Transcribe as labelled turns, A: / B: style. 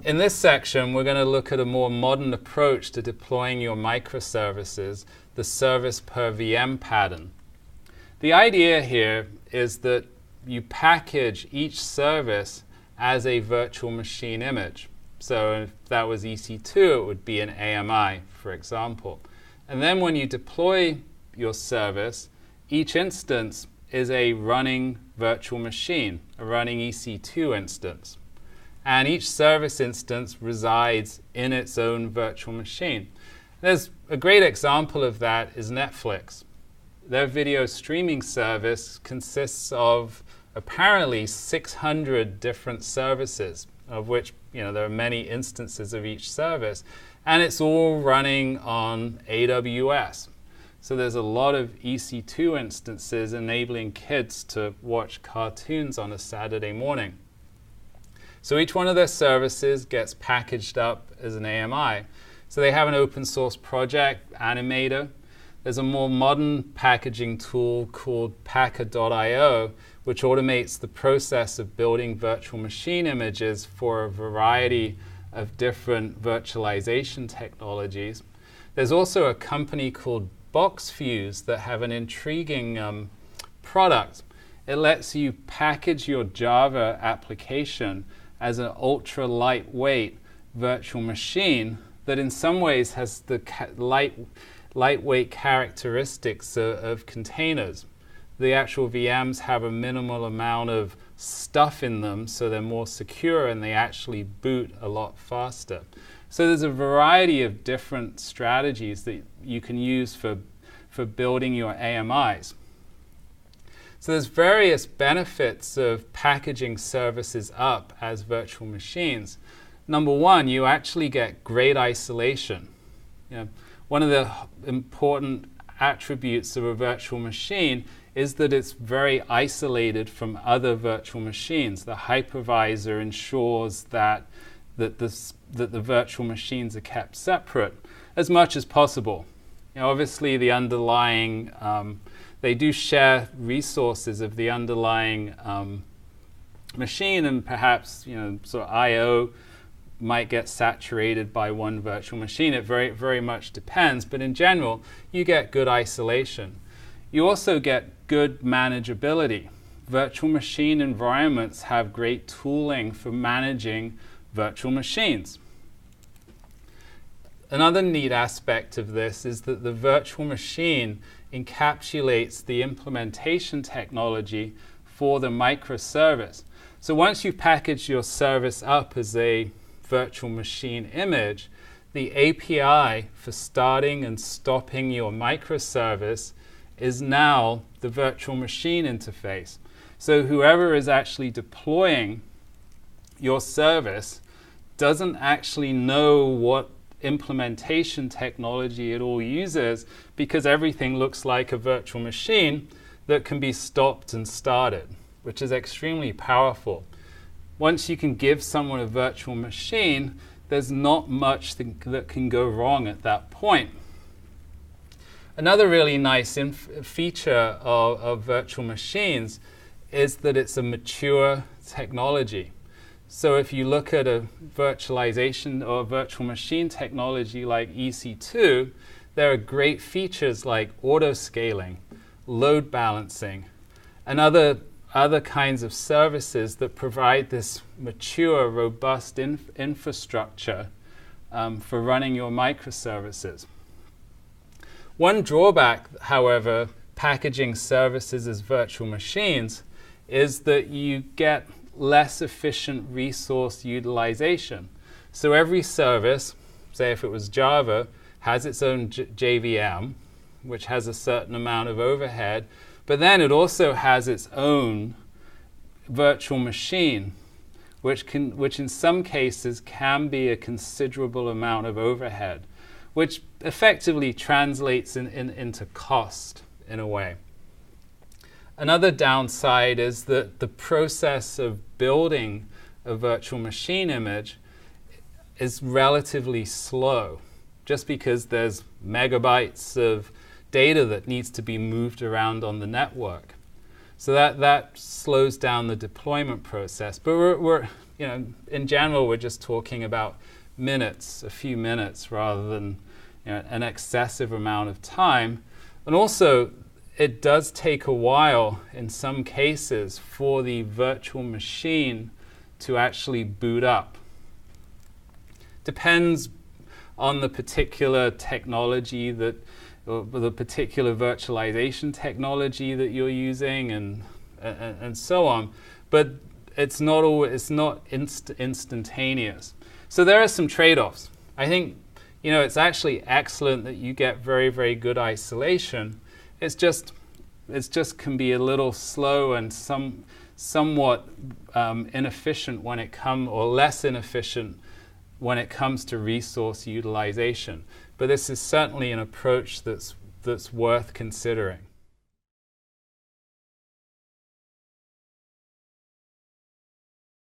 A: In this section, we're going to look at a more modern approach to deploying your microservices, the service per VM pattern. The idea here is that you package each service as a virtual machine image. So if that was EC2, it would be an AMI, for example. And then when you deploy your service, each instance is a running virtual machine, a running EC2 instance. And each service instance resides in its own virtual machine. There's a great example of that is Netflix. Their video streaming service consists of apparently 600 different services, of which there are many instances of each service, and it's all running on AWS. So there's a lot of EC2 instances enabling kids to watch cartoons on a Saturday morning. So each one of their services gets packaged up as an AMI. So they have an open source project, Animator. There's a more modern packaging tool called Packer.io, which automates the process of building virtual machine images for a variety of different virtualization technologies. There's also a company called BoxFuse that have an intriguing product. It lets you package your Java application as an ultra lightweight virtual machine that in some ways has the lightweight characteristics of containers. The actual VMs have a minimal amount of stuff in them, so they're more secure and they actually boot a lot faster. So there's a variety of different strategies that you can use for building your AMIs. So there's various benefits of packaging services up as virtual machines. Number one, you actually get great isolation. One of the important attributes of a virtual machine is that it's very isolated from other virtual machines. The hypervisor ensures that the virtual machines are kept separate as much as possible. Obviously, the underlying they do share resources of the underlying machine, and perhaps sort of I/O might get saturated by one virtual machine. It very much depends, but in general, you get good isolation. You also get good manageability. Virtual machine environments have great tooling for managing virtual machines. Another neat aspect of this is that the virtual machine encapsulates the implementation technology for the microservice. So once you've packaged your service up as a virtual machine image, the API for starting and stopping your microservice is now the virtual machine interface. So whoever is actually deploying your service doesn't actually know what implementation technology it all uses, because everything looks like a virtual machine that can be stopped and started, which is extremely powerful. Once you can give someone a virtual machine, there's not much that can go wrong at that point. Another really nice feature of virtual machines is that it's a mature technology. So if you look at a virtualization or virtual machine technology like EC2, there are great features like auto-scaling, load balancing, and other kinds of services that provide this mature, robust infrastructure for running your microservices. One drawback, however, packaging services as virtual machines is that you get less efficient resource utilization. So every service, say if it was Java, has its own JVM, which has a certain amount of overhead, but then it also has its own virtual machine, which in some cases can be a considerable amount of overhead, which effectively translates into cost in a way. Another downside is that the process of building a virtual machine image is relatively slow, just because there's megabytes of data that needs to be moved around on the network. So that slows down the deployment process. But we're in general, we're just talking about minutes, a few minutes, rather than an excessive amount of time. And also, it does take a while, in some cases, for the virtual machine to actually boot up. Depends on the particular technology or the particular virtualization technology that you're using, and so on. But it's not instantaneous. So there are some trade-offs. I think it's actually excellent that you get very, very good isolation. It just can be a little slow and somewhat inefficient when it comes, or less inefficient when it comes to resource utilization. But this is certainly an approach that's worth considering.